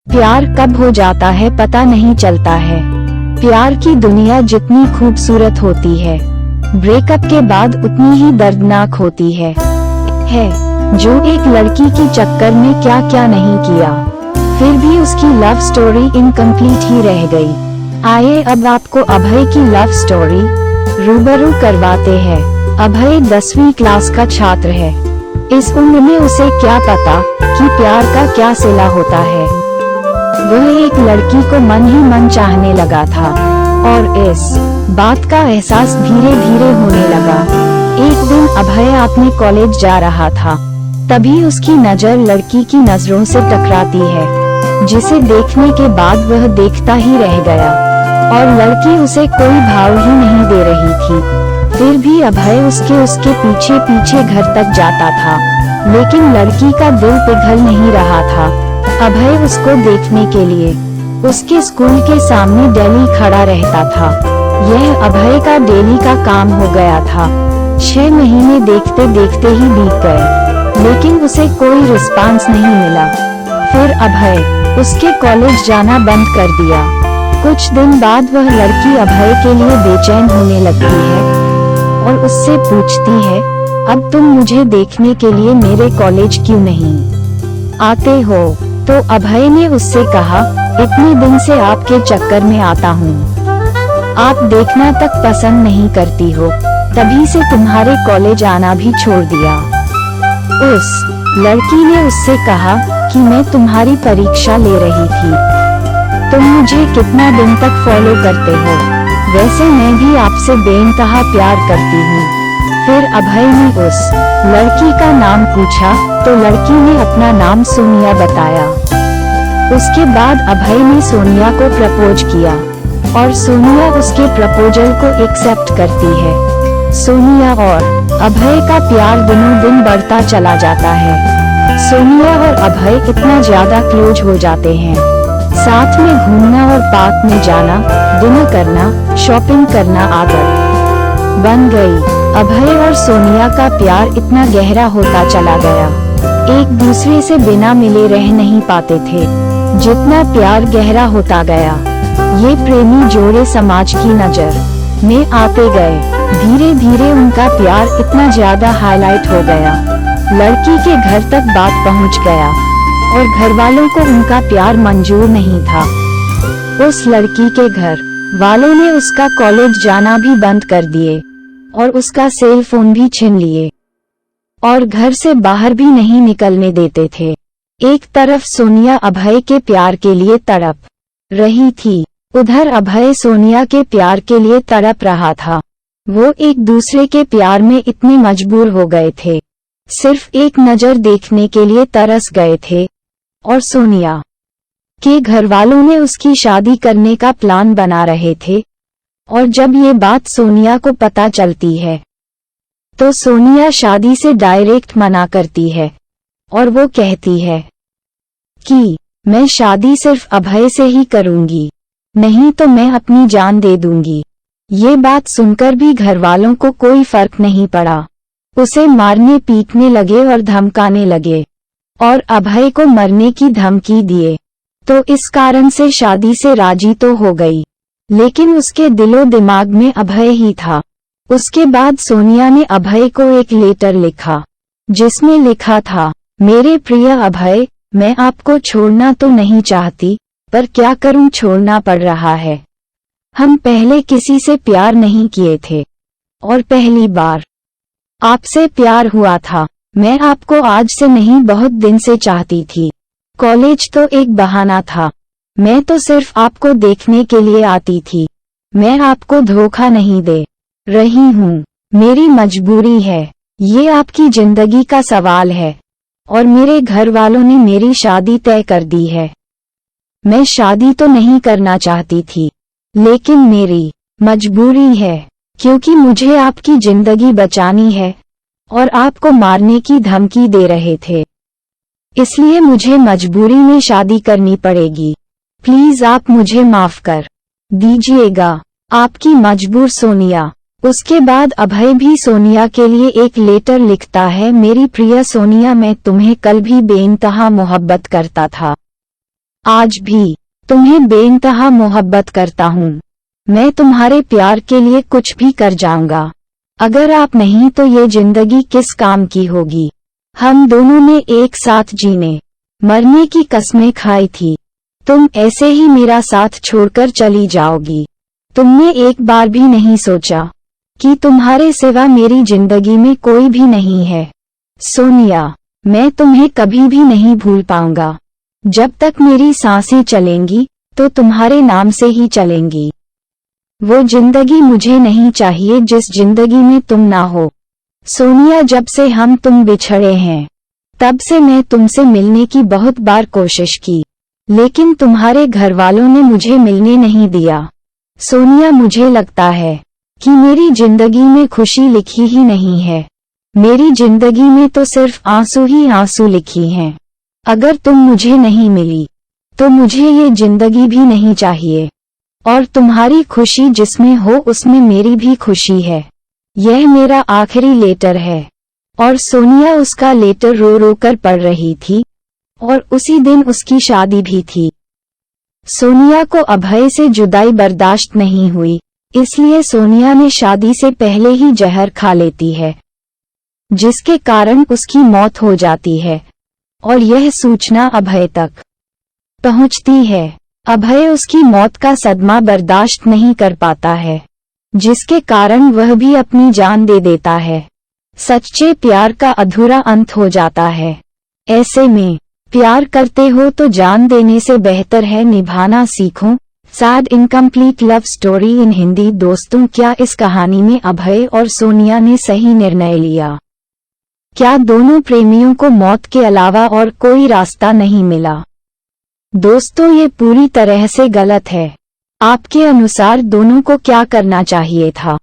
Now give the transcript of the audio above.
प्यार कब हो जाता है पता नहीं चलता है। प्यार की दुनिया जितनी खूबसूरत होती है, ब्रेकअप के बाद उतनी ही दर्दनाक होती है। जो एक लड़की की चक्कर में क्या क्या नहीं किया, फिर भी उसकी लव स्टोरी इनकम्प्लीट ही रह गई। आइए अब आपको अभय की लव स्टोरी रूबरू करवाते हैं। अभय 10वीं क्लास का छात्र है। इस उम्र में उसे क्या पता कि प्यार का क्या सिला होता है। वह एक लड़की को मन ही मन चाहने लगा था और इस बात का एहसास धीरे धीरे होने लगा। एक दिन अभय अपने कॉलेज जा रहा था, तभी उसकी नजर लड़की की नजरों से टकराती है, जिसे देखने के बाद वह देखता ही रह गया और लड़की उसे कोई भाव ही नहीं दे रही थी। फिर भी अभय उसके पीछे पीछे घर तक जाता था, लेकिन लड़की का दिल पिघल नहीं रहा था। अभय उसको देखने के लिए उसके स्कूल के सामने डेली खड़ा रहता था। यह अभय का डेली का काम हो गया था। 6 महीने देखते देखते ही बीत गए, लेकिन उसे कोई रिस्पांस नहीं मिला। फिर अभय उसके कॉलेज जाना बंद कर दिया। कुछ दिन बाद वह लड़की अभय के लिए बेचैन होने लगती है और उससे पूछती है, अब तुम मुझे देखने के लिए मेरे कॉलेज क्यों नहीं आते हो? तो अभय ने उससे कहा, इतने दिन से आपके चक्कर में आता हूँ, आप देखना तक पसंद नहीं करती हो, तभी से तुम्हारे कॉलेज आना भी छोड़ दिया। उस लड़की ने उससे कहा कि मैं तुम्हारी परीक्षा ले रही थी, तुम मुझे कितना दिन तक फॉलो करते हो? वैसे मैं भी आपसे बेइंतहा प्यार करती हूँ। फिर अभय ने उस लड़की का नाम पूछा तो लड़की ने अपना नाम सोनिया बताया। उसके बाद अभय ने सोनिया को प्रपोज किया और सोनिया उसके प्रपोजल को एक्सेप्ट करती है। सोनिया और अभय का प्यार दिनों दिन बढ़ता चला जाता है। सोनिया और अभय इतना ज्यादा क्लोज हो जाते हैं, साथ में घूमना और पार्क में जाना, डिनर करना, शॉपिंग करना आदत बन गई। अभय और सोनिया का प्यार इतना गहरा होता चला गया, एक दूसरे से बिना मिले रह नहीं पाते थे। जितना प्यार गहरा होता गया, ये प्रेमी जोड़े समाज की नजर में आते गए। धीरे धीरे उनका प्यार इतना ज्यादा हाईलाइट हो गया, लड़की के घर तक बात पहुंच गया और घर वालों को उनका प्यार मंजूर नहीं था। उस लड़की के घर वालों ने उसका कॉलेज जाना भी बंद कर दिए और उसका सेल फोन भी छीन लिए और घर से बाहर भी नहीं निकलने देते थे। एक तरफ सोनिया अभय के प्यार के लिए तड़प रही थी, उधर अभय सोनिया के प्यार के लिए तड़प रहा था। वो एक दूसरे के प्यार में इतने मजबूर हो गए थे, सिर्फ एक नजर देखने के लिए तरस गए थे। और सोनिया के घर वालों ने उसकी शादी करने का प्लान बना रहे थे और जब ये बात सोनिया को पता चलती है तो सोनिया शादी से डायरेक्ट मना करती है और वो कहती है कि मैं शादी सिर्फ अभय से ही करूंगी, नहीं तो मैं अपनी जान दे दूंगी। ये बात सुनकर भी घर वालों को कोई फर्क नहीं पड़ा, उसे मारने पीटने लगे और धमकाने लगे और अभय को मरने की धमकी दिए। तो इस कारण से शादी से राजी तो हो गई, लेकिन उसके दिलो दिमाग में अभय ही था। उसके बाद सोनिया ने अभय को एक लेटर लिखा, जिसमें लिखा था, मेरे प्रिय अभय, मैं आपको छोड़ना तो नहीं चाहती, पर क्या करूं, छोड़ना पड़ रहा है। हम पहले किसी से प्यार नहीं किए थे और पहली बार आपसे प्यार हुआ था। मैं आपको आज से नहीं, बहुत दिन से चाहती थी। कॉलेज तो एक बहाना था, मैं तो सिर्फ आपको देखने के लिए आती थी। मैं आपको धोखा नहीं दे रही हूँ, मेरी मजबूरी है। ये आपकी जिंदगी का सवाल है और मेरे घर वालों ने मेरी शादी तय कर दी है। मैं शादी तो नहीं करना चाहती थी, लेकिन मेरी मजबूरी है, क्योंकि मुझे आपकी जिंदगी बचानी है और आपको मारने की धमकी दे रहे थे, इसलिए मुझे मजबूरी में शादी करनी पड़ेगी। प्लीज आप मुझे माफ कर दीजिएगा, आपकी मजबूर सोनिया। उसके बाद अभय भी सोनिया के लिए एक लेटर लिखता है, मेरी प्रिय सोनिया, मैं तुम्हें कल भी बेइंतहा मोहब्बत करता था। आज भी तुम्हें बेइंतहा मोहब्बत करता हूँ। मैं तुम्हारे प्यार के लिए कुछ भी कर जाऊंगा। अगर आप नहीं तो ये जिंदगी किस काम की होगी। हम दोनों ने एक साथ जीने मरने की कस्में खाई थी। तुम ऐसे ही मेरा साथ छोड़कर चली जाओगी। तुमने एक बार भी नहीं सोचा कि तुम्हारे सिवा मेरी जिंदगी में कोई भी नहीं है। सोनिया, मैं तुम्हें कभी भी नहीं भूल पाऊंगा। जब तक मेरी सांसें चलेंगी तो तुम्हारे नाम से ही चलेंगी। वो जिंदगी मुझे नहीं चाहिए जिस जिंदगी में तुम ना हो। सोनिया, जब से हम तुम बिछड़े हैं तब से मैं तुमसे मिलने की बहुत बार कोशिश की, लेकिन तुम्हारे घर वालों ने मुझे मिलने नहीं दिया। सोनिया, मुझे लगता है कि मेरी जिंदगी में खुशी लिखी ही नहीं है। मेरी जिंदगी में तो सिर्फ आंसू ही आंसू लिखी हैं। अगर तुम मुझे नहीं मिली तो मुझे ये जिंदगी भी नहीं चाहिए। और तुम्हारी खुशी जिसमें हो उसमें मेरी भी खुशी है। यह मेरा आखिरी लेटर है। और सोनिया उसका लेटर रो रो कर पढ़ रही थी। और उसी दिन उसकी शादी भी थी। सोनिया को अभय से जुदाई बर्दाश्त नहीं हुई, इसलिए सोनिया ने शादी से पहले ही जहर खा लेती है, जिसके कारण उसकी मौत हो जाती है। और यह सूचना अभय तक पहुंचती है। अभय उसकी मौत का सदमा बर्दाश्त नहीं कर पाता है, जिसके कारण वह भी अपनी जान दे देता है। सच्चे प्यार का अधूरा अंत हो जाता है। ऐसे में प्यार करते हो तो जान देने से बेहतर है निभाना सीखो। Sad incomplete love story in Hindi. दोस्तों, क्या इस कहानी में अभय और सोनिया ने सही निर्णय लिया? क्या दोनों प्रेमियों को मौत के अलावा और कोई रास्ता नहीं मिला? दोस्तों, ये पूरी तरह से गलत है। आपके अनुसार दोनों को क्या करना चाहिए था?